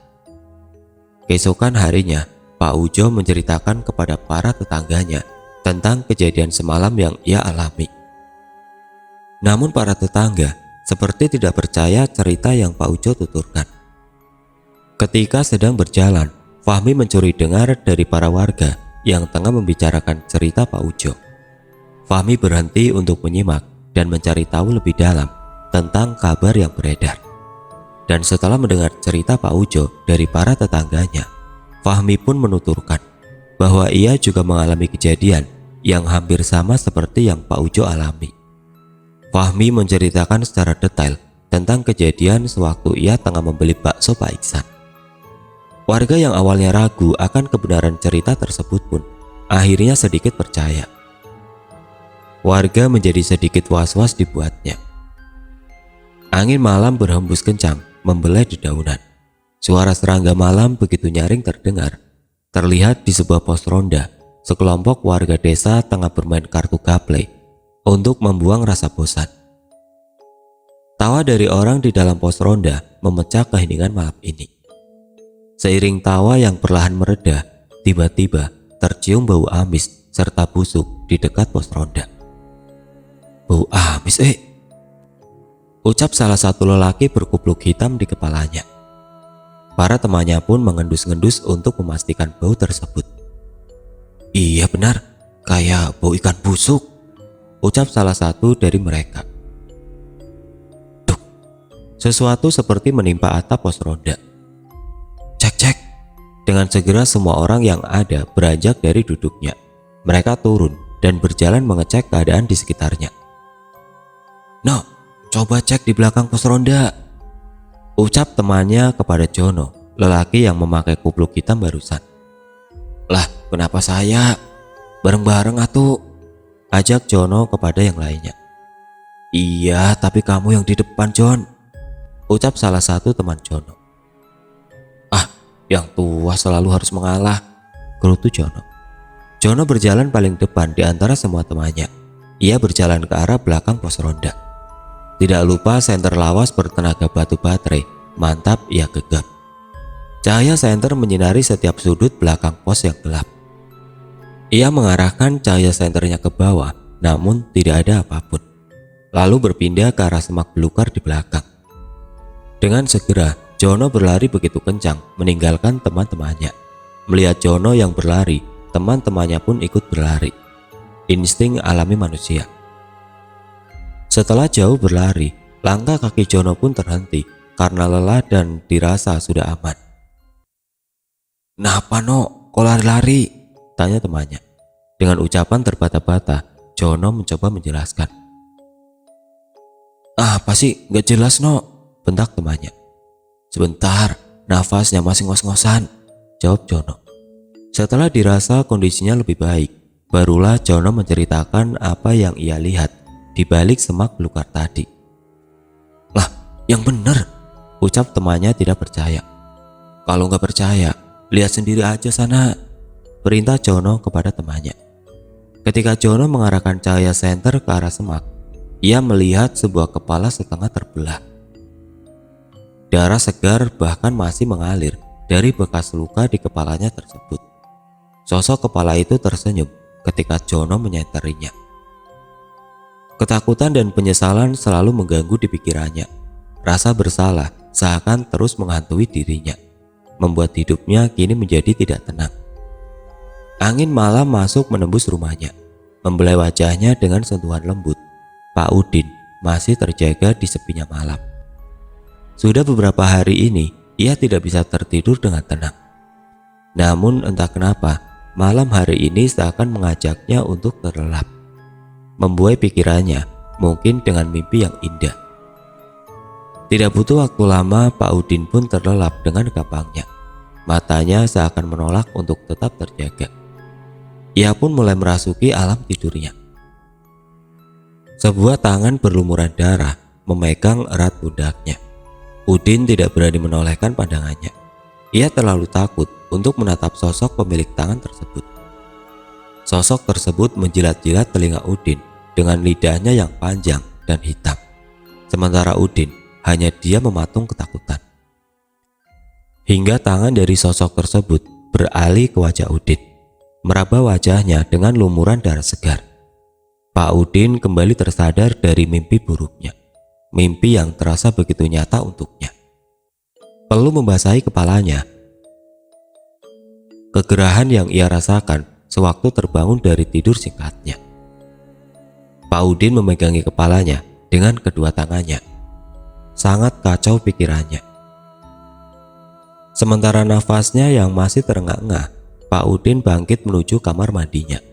Keesokan harinya, Pak Ujo menceritakan kepada para tetangganya tentang kejadian semalam yang ia alami. Namun para tetangga seperti tidak percaya cerita yang Pak Ujo tuturkan. Ketika sedang berjalan, Fahmi mencuri dengar dari para warga yang tengah membicarakan cerita Pak Ujo. Fahmi berhenti untuk menyimak dan mencari tahu lebih dalam tentang kabar yang beredar. Dan setelah mendengar cerita Pak Ujo dari para tetangganya, Fahmi pun menuturkan bahwa ia juga mengalami kejadian yang hampir sama seperti yang Pak Ujo alami. Fahmi menceritakan secara detail tentang kejadian sewaktu ia tengah membeli bakso Pak Iksan. Warga yang awalnya ragu akan kebenaran cerita tersebut pun akhirnya sedikit percaya. Warga menjadi sedikit was-was dibuatnya. Angin malam berhembus kencang membelai dedaunan. Suara serangga malam begitu nyaring terdengar. Terlihat di sebuah pos ronda, sekelompok warga desa tengah bermain kartu gaple untuk membuang rasa bosan. Tawa dari orang di dalam pos ronda memecah keheningan malam ini. Seiring tawa yang perlahan mereda, tiba-tiba tercium bau amis serta busuk di dekat pos ronda. Bau amis ucap salah satu lelaki berkupluk hitam di kepalanya. Para temannya pun mengendus-ngendus untuk memastikan bau tersebut. Iya benar, kayak bau ikan busuk, ucap salah satu dari mereka. Duk, sesuatu seperti menimpa atap pos ronda. Cek. Dengan segera semua orang yang ada beranjak dari duduknya. Mereka turun dan berjalan mengecek keadaan di sekitarnya. No, coba cek di belakang pos ronda, ucap temannya kepada Jono, lelaki yang memakai kupluk hitam barusan. Lah, kenapa saya? Bareng-bareng atuh, ajak Jono kepada yang lainnya. Iya, tapi kamu yang di depan, Jon, ucap salah satu teman Jono. Yang tua selalu harus mengalah, gerutu Jono. Jono berjalan paling depan di antara semua temannya. Ia berjalan ke arah belakang pos ronda. Tidak lupa senter lawas bertenaga batu baterai, mantap ia gegap. Cahaya senter menyinari setiap sudut belakang pos yang gelap. Ia mengarahkan cahaya senternya ke bawah, namun tidak ada apapun. Lalu berpindah ke arah semak belukar di belakang. Dengan segera, Jono berlari begitu kencang meninggalkan teman-temannya. Melihat Jono yang berlari, teman-temannya pun ikut berlari. Insting alami manusia. Setelah jauh berlari, langkah kaki Jono pun terhenti karena lelah dan dirasa sudah aman. Napa no, kok lari-lari? Tanya temannya. Dengan ucapan terbata-bata, Jono mencoba menjelaskan. Apa sih, gak jelas no, bentak temannya. Sebentar, nafasnya masih ngos-ngosan, jawab Jono. Setelah dirasa kondisinya lebih baik, barulah Jono menceritakan apa yang ia lihat di balik semak belukar tadi. Lah, yang bener, ucap temannya tidak percaya. Kalau nggak percaya, lihat sendiri aja sana, perintah Jono kepada temannya. Ketika Jono mengarahkan cahaya senter ke arah semak, ia melihat sebuah kepala setengah terbelah. Darah segar bahkan masih mengalir dari bekas luka di kepalanya tersebut. Sosok kepala itu tersenyum ketika Jono menyenterinya. Ketakutan dan penyesalan selalu mengganggu di pikirannya. Rasa bersalah seakan terus menghantui dirinya, membuat hidupnya kini menjadi tidak tenang. Angin malam masuk menembus rumahnya, membelai wajahnya dengan sentuhan lembut. Pak Udin masih terjaga di sepinya malam. Sudah beberapa hari ini, ia tidak bisa tertidur dengan tenang. Namun entah kenapa, malam hari ini seakan mengajaknya untuk terlelap. membuai pikirannya, mungkin dengan mimpi yang indah. Tidak butuh waktu lama, Pak Udin pun terlelap dengan gampangnya. Matanya seakan menolak untuk tetap terjaga. Ia pun mulai merasuki alam tidurnya. Sebuah tangan berlumuran darah memegang erat pundaknya. Udin tidak berani menolehkan pandangannya. Ia terlalu takut untuk menatap sosok pemilik tangan tersebut. Sosok tersebut menjilat-jilat telinga Udin dengan lidahnya yang panjang dan hitam. Sementara Udin hanya dia mematung ketakutan. Hingga tangan dari sosok tersebut beralih ke wajah Udin, meraba wajahnya dengan lumuran darah segar. Pak Udin kembali tersadar dari mimpi buruknya, mimpi yang terasa begitu nyata untuknya. Perlu membasahi kepalanya. Kegerahan yang ia rasakan sewaktu terbangun dari tidur singkatnya. Pak Udin memegangi kepalanya dengan kedua tangannya. Sangat kacau pikirannya. Sementara nafasnya yang masih terengah-engah, Pak Udin bangkit menuju kamar mandinya.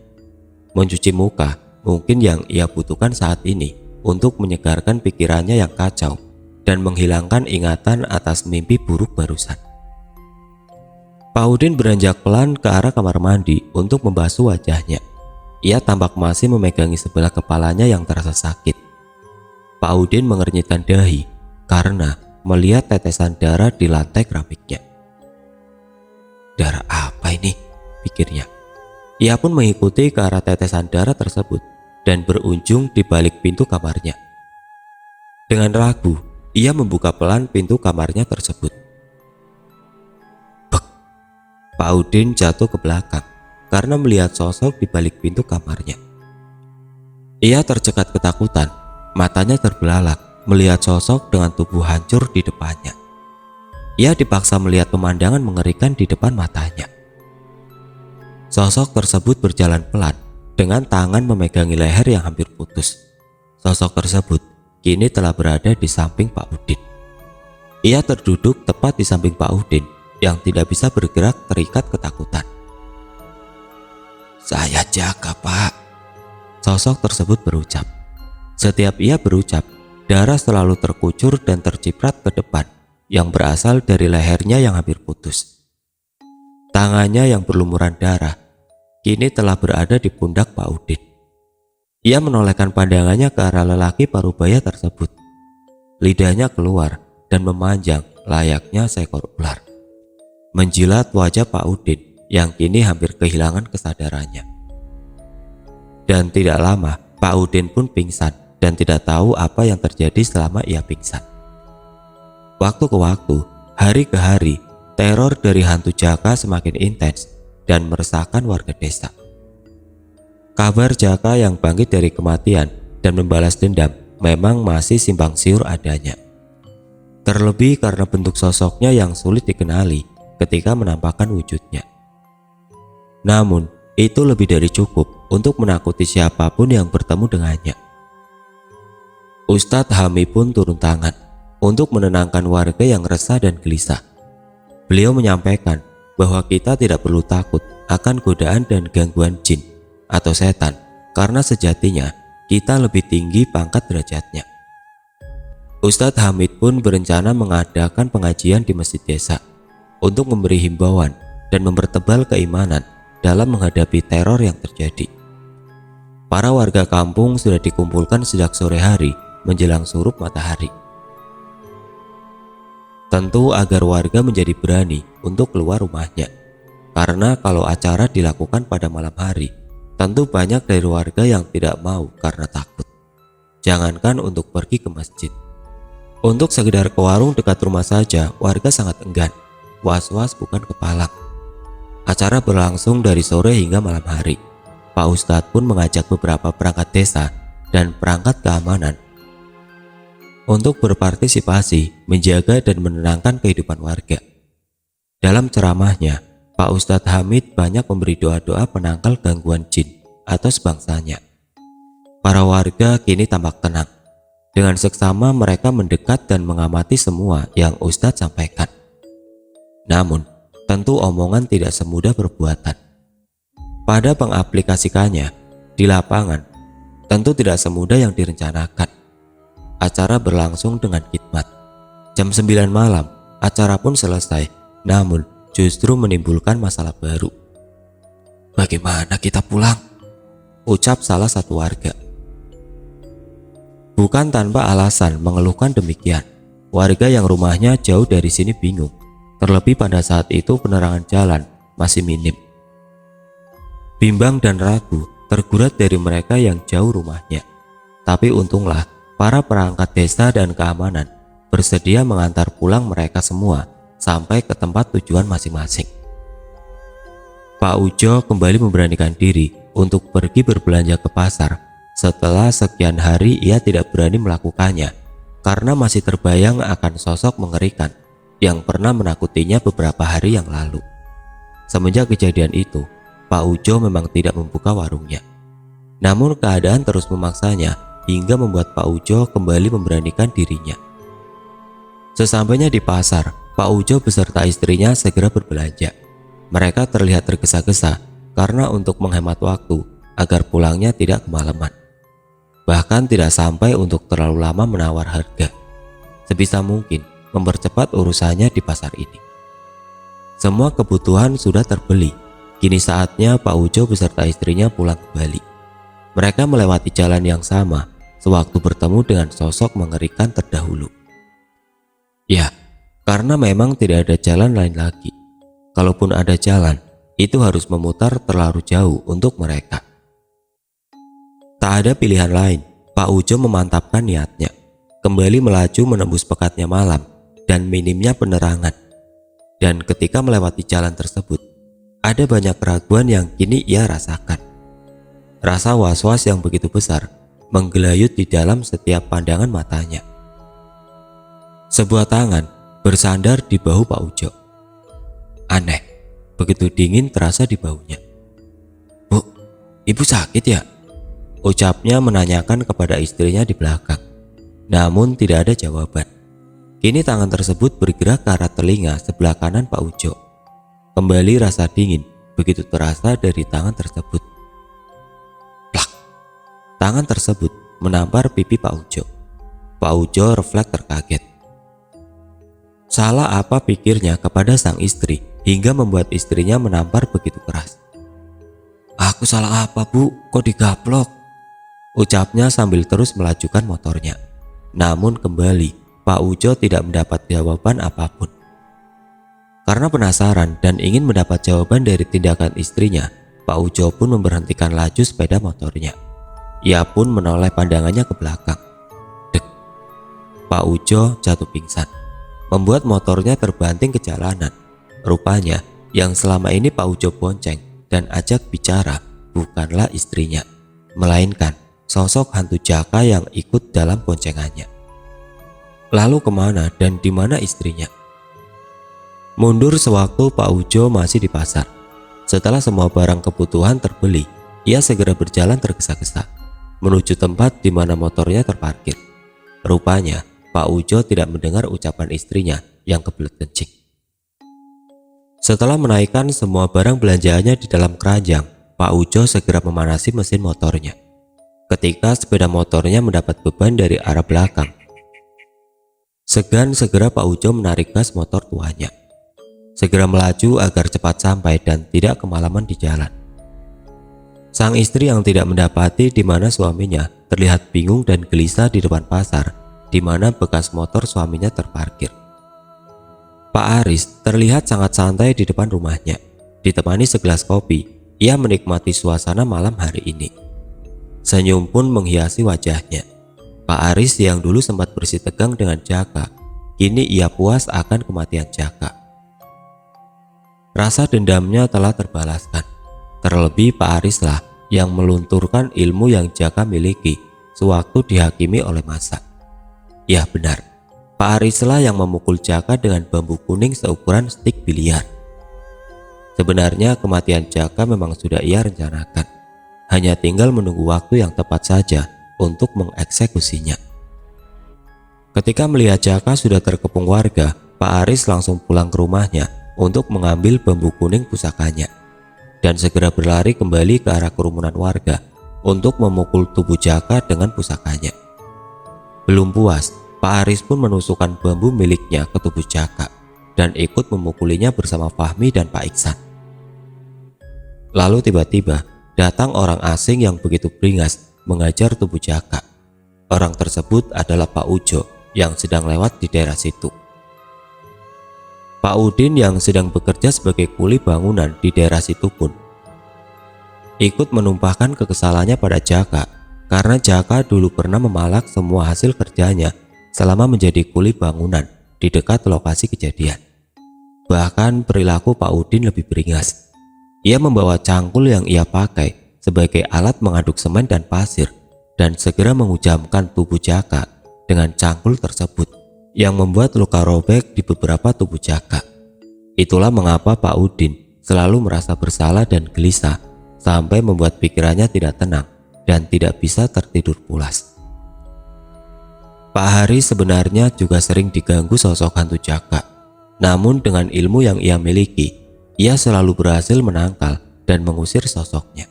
Mencuci muka mungkin yang ia butuhkan saat ini untuk menyegarkan pikirannya yang kacau dan menghilangkan ingatan atas mimpi buruk barusan. Pak Udin beranjak pelan ke arah kamar mandi untuk membasuh wajahnya. Ia tampak masih memegangi sebelah kepalanya yang terasa sakit. Pak Udin mengernyitkan dahi karena melihat tetesan darah di lantai keramiknya. Darah apa ini? Pikirnya. Ia pun mengikuti ke arah tetesan darah tersebut dan berujung di balik pintu kamarnya. Dengan ragu, ia membuka pelan pintu kamarnya tersebut. Bek! Pak Udin jatuh ke belakang karena melihat sosok di balik pintu kamarnya. Ia tercekat ketakutan, matanya terbelalak melihat sosok dengan tubuh hancur di depannya. Ia dipaksa melihat pemandangan mengerikan di depan matanya. Sosok tersebut berjalan pelan dengan tangan memegangi leher yang hampir putus. Sosok tersebut kini telah berada di samping Pak Udin. Ia terduduk tepat di samping Pak Udin yang tidak bisa bergerak terikat ketakutan. Saya jaga, Pak. Sosok tersebut berucap. Setiap ia berucap, darah selalu terkucur dan terciprat ke depan yang berasal dari lehernya yang hampir putus. Tangannya yang berlumuran darah kini telah berada di pundak Pak Udin. Ia menolehkan pandangannya ke arah lelaki parubaya tersebut. Lidahnya keluar dan memanjang layaknya seekor ular, menjilat wajah Pak Udin yang kini hampir kehilangan kesadarannya. Dan tidak lama Pak Udin pun pingsan dan tidak tahu apa yang terjadi selama ia pingsan. Waktu ke waktu, hari ke hari, teror dari hantu Jaka semakin intens dan meresahkan warga desa. Kabar Jaka yang bangkit dari kematian dan membalas dendam memang masih simpang siur adanya. Terlebih karena bentuk sosoknya yang sulit dikenali ketika menampakkan wujudnya. Namun, itu lebih dari cukup untuk menakuti siapapun yang bertemu dengannya. Ustadz Hami pun turun tangan untuk menenangkan warga yang resah dan gelisah. Beliau menyampaikan bahwa kita tidak perlu takut akan godaan dan gangguan jin atau setan karena sejatinya kita lebih tinggi pangkat derajatnya. Ustadz Hamid pun berencana mengadakan pengajian di masjid desa untuk memberi himbauan dan mempertebal keimanan dalam menghadapi teror yang terjadi. Para warga kampung sudah dikumpulkan sejak sore hari menjelang surup matahari. Tentu agar warga menjadi berani untuk keluar rumahnya. Karena kalau acara dilakukan pada malam hari, tentu banyak dari warga yang tidak mau karena takut. Jangankan untuk pergi ke masjid. Untuk sekedar ke warung dekat rumah saja, warga sangat enggan. Was-was bukan kepalang. Acara berlangsung dari sore hingga malam hari. Pak Ustadz pun mengajak beberapa perangkat desa dan perangkat keamanan untuk berpartisipasi menjaga dan menenangkan kehidupan warga. Dalam ceramahnya, Pak Ustadz Hamid banyak memberi doa-doa penangkal gangguan jin atau sebangsanya. Para warga kini tampak tenang. Dengan seksama mereka mendekat dan mengamati semua yang Ustadz sampaikan. Namun, tentu omongan tidak semudah perbuatan. Pada pengaplikasikannya di lapangan, Tentu tidak semudah yang direncanakan. Acara berlangsung dengan khidmat. Jam 9 malam, acara pun selesai, namun justru menimbulkan masalah baru. "Bagaimana kita pulang?" ucap salah satu warga. Bukan tanpa alasan mengeluhkan demikian. Warga yang rumahnya jauh dari sini bingung, terlebih pada saat itu penerangan jalan masih minim. Bimbang dan ragu tergurat dari mereka yang jauh rumahnya. Tapi untunglah para perangkat desa dan keamanan bersedia mengantar pulang mereka semua sampai ke tempat tujuan masing-masing. Pak Ujo kembali memberanikan diri untuk pergi berbelanja ke pasar. Setelah sekian hari ia tidak berani melakukannya karena masih terbayang akan sosok mengerikan yang pernah menakutinya beberapa hari yang lalu. Semenjak kejadian itu, Pak Ujo memang tidak membuka warungnya. Namun keadaan terus memaksanya hingga membuat Pak Ujo kembali memberanikan dirinya. Sesampainya di pasar, Pak Ujo beserta istrinya segera berbelanja. Mereka terlihat tergesa-gesa karena untuk menghemat waktu agar pulangnya tidak kemalaman. Bahkan tidak sampai untuk terlalu lama menawar harga. Sebisa mungkin mempercepat urusannya di pasar ini. Semua kebutuhan sudah terbeli. Kini saatnya Pak Ujo beserta istrinya pulang kembali. Mereka melewati jalan yang sama sewaktu bertemu dengan sosok mengerikan terdahulu. Ya, karena memang tidak ada jalan lain lagi. Kalaupun ada jalan, itu harus memutar terlalu jauh untuk mereka. Tak ada pilihan lain, Pak Ujo memantapkan niatnya, kembali melaju menembus pekatnya malam dan minimnya penerangan. Dan ketika melewati jalan tersebut, ada banyak keraguan yang kini ia rasakan. Rasa was-was yang begitu besar menggelayut di dalam setiap pandangan matanya. Sebuah tangan bersandar di bahu Pak Ujo. Aneh, begitu dingin terasa di bahunya. "Bu, ibu sakit ya?" ucapnya menanyakan kepada istrinya di belakang. Namun tidak ada jawaban. Kini tangan tersebut bergerak ke arah telinga sebelah kanan Pak Ujo. Kembali rasa dingin begitu terasa dari tangan tersebut. Plak! Tangan tersebut menampar pipi Pak Ujo. Pak Ujo refleks terkaget. Salah apa pikirnya kepada sang istri hingga membuat istrinya menampar begitu keras. "Aku salah apa, Bu? Kok digaplok?" ucapnya sambil terus melajukan motornya. Namun kembali Pak Ujo tidak mendapat jawaban apapun. Karena penasaran dan ingin mendapat jawaban dari tindakan istrinya, Pak Ujo pun memberhentikan laju sepeda motornya. Ia pun menoleh pandangannya ke belakang. Dek! Pak Ujo jatuh pingsan, membuat motornya terbanting ke jalanan. Rupanya yang selama ini Pak Ujo bonceng dan ajak bicara bukanlah istrinya, melainkan sosok hantu Jaka yang ikut dalam boncengannya. Lalu kemana dan di mana istrinya? Mundur sewaktu Pak Ujo masih di pasar. Setelah semua barang kebutuhan terbeli, ia segera berjalan tergesa-gesa menuju tempat di mana motornya terparkir. Rupanya Pak Ujo tidak mendengar ucapan istrinya yang kebelet kencing. Setelah menaikkan semua barang belanjaannya di dalam keranjang, Pak Ujo segera memanasi mesin motornya. Ketika sepeda motornya mendapat beban dari arah belakang, segan segera Pak Ujo menarik gas motor tuanya. Segera melaju agar cepat sampai dan tidak kemalaman di jalan. Sang istri yang tidak mendapati di mana suaminya terlihat bingung dan gelisah di depan pasar di mana bekas motor suaminya terparkir. Pak Aris terlihat sangat santai di depan rumahnya. Ditemani segelas kopi, ia menikmati suasana malam hari ini. Senyum pun menghiasi wajahnya. Pak Aris yang dulu sempat bersih tegang dengan Jaka, kini ia puas akan kematian Jaka. Rasa dendamnya telah terbalaskan. Terlebih Pak Aris lah yang melunturkan ilmu yang Jaka miliki sewaktu dihakimi oleh masa. Ya benar, Pak Aris lah yang memukul Jaka dengan bambu kuning seukuran stik biliar. Sebenarnya kematian Jaka memang sudah ia rencanakan. Hanya tinggal menunggu waktu yang tepat saja untuk mengeksekusinya. Ketika melihat Jaka sudah terkepung warga, Pak Aris langsung pulang ke rumahnya untuk mengambil bambu kuning pusakanya dan segera berlari kembali ke arah kerumunan warga untuk memukul tubuh Jaka dengan pusakanya. Belum puas, Pak Haris pun menusukkan bambu miliknya ke tubuh Jaka dan ikut memukulinya bersama Fahmi dan Pak Iksan. Lalu tiba-tiba datang orang asing yang begitu beringas mengajar tubuh Jaka. Orang tersebut adalah Pak Ujo yang sedang lewat di daerah situ. Pak Udin yang sedang bekerja sebagai kuli bangunan di daerah situ pun ikut menumpahkan kekesalannya pada Jaka karena Jaka dulu pernah memalak semua hasil kerjanya selama menjadi kuli bangunan di dekat lokasi kejadian. Bahkan perilaku Pak Udin lebih beringas. Ia membawa cangkul yang ia pakai sebagai alat mengaduk semen dan pasir dan segera menghujamkan tubuh Jaka dengan cangkul tersebut yang membuat luka robek di beberapa tubuh Jaka. Itulah mengapa Pak Udin selalu merasa bersalah dan gelisah sampai membuat pikirannya tidak tenang dan tidak bisa tertidur pulas. Pak Haris sebenarnya juga sering diganggu sosok hantu Jaka. Namun dengan ilmu yang ia miliki, ia selalu berhasil menangkal dan mengusir sosoknya.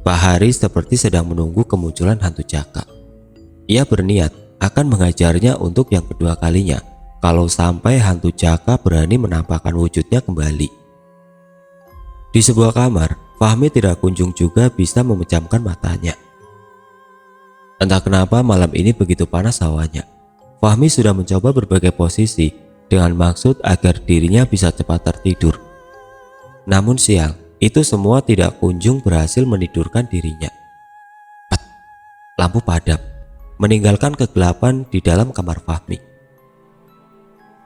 Pak Haris seperti sedang menunggu kemunculan hantu Jaka. Ia berniat akan mengajarnya untuk yang kedua kalinya kalau sampai hantu Jaka berani menampakkan wujudnya kembali. Di sebuah kamar, Fahmi tidak kunjung juga bisa memejamkan matanya. Entah kenapa malam ini begitu panas hawanya. Fahmi sudah mencoba berbagai posisi dengan maksud agar dirinya bisa cepat tertidur. Namun sial, itu semua tidak kunjung berhasil menidurkan dirinya. Lampu padam, meninggalkan kegelapan di dalam kamar Fahmi.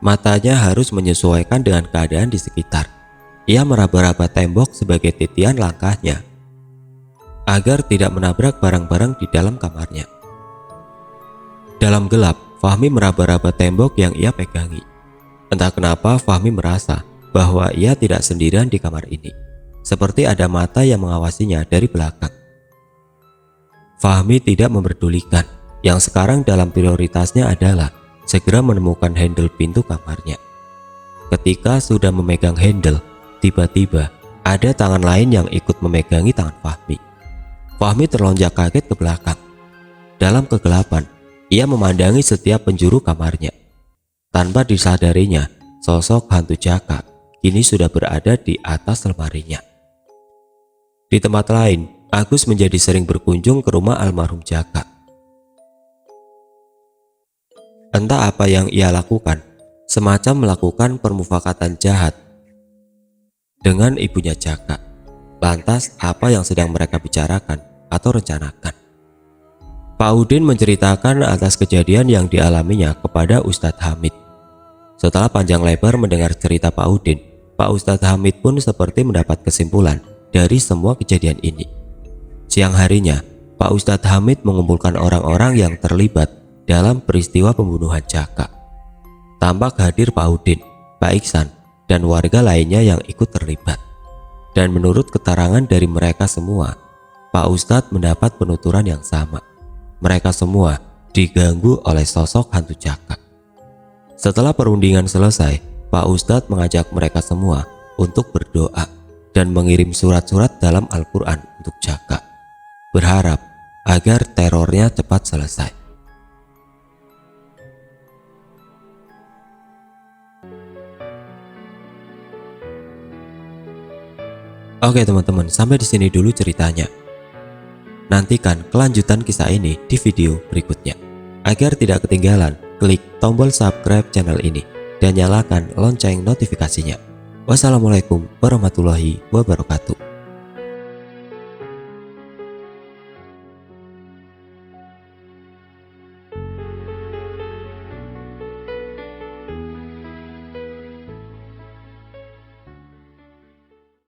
Matanya harus menyesuaikan dengan keadaan di sekitar. Ia meraba-raba tembok sebagai titian langkahnya agar tidak menabrak barang-barang di dalam kamarnya. Dalam gelap, Fahmi meraba-raba tembok yang ia pegangi. Entah kenapa Fahmi merasa bahwa ia tidak sendirian di kamar ini, seperti ada mata yang mengawasinya dari belakang. Fahmi tidak memperdulikan, yang sekarang dalam prioritasnya adalah segera menemukan handle pintu kamarnya. Ketika sudah memegang handle, tiba-tiba ada tangan lain yang ikut memegangi tangan Fahmi. Fahmi terlonjak kaget ke belakang. Dalam kegelapan, ia memandangi setiap penjuru kamarnya. Tanpa disadarinya, sosok hantu Jaka kini sudah berada di atas lemarinya. Di tempat lain, Agus menjadi sering berkunjung ke rumah almarhum Jaka. Entah apa yang ia lakukan, semacam melakukan permufakatan jahat dengan ibunya Jaka. Lantas apa yang sedang mereka bicarakan atau rencanakan? Pak Udin menceritakan atas kejadian yang dialaminya kepada Ustadz Hamid. Setelah panjang lebar mendengar cerita Pak Udin, Pak Ustadz Hamid pun seperti mendapat kesimpulan dari semua kejadian ini. Siang harinya, Pak Ustadz Hamid mengumpulkan orang-orang yang terlibat dalam peristiwa pembunuhan Jaka. Tampak hadir Pak Udin, Pak Iksan, dan warga lainnya yang ikut terlibat. Dan menurut keterangan dari mereka semua, Pak Ustadz mendapat penuturan yang sama. Mereka semua diganggu oleh sosok hantu Jaka. Setelah perundingan selesai, Pak Ustadz mengajak mereka semua untuk berdoa dan mengirim surat-surat dalam Al-Quran untuk Jaka, berharap agar terornya cepat selesai. Oke teman-teman, sampai di sini dulu ceritanya. Nantikan kelanjutan kisah ini di video berikutnya. Agar tidak ketinggalan, klik tombol subscribe channel ini dan nyalakan lonceng notifikasinya. Wassalamualaikum warahmatullahi wabarakatuh.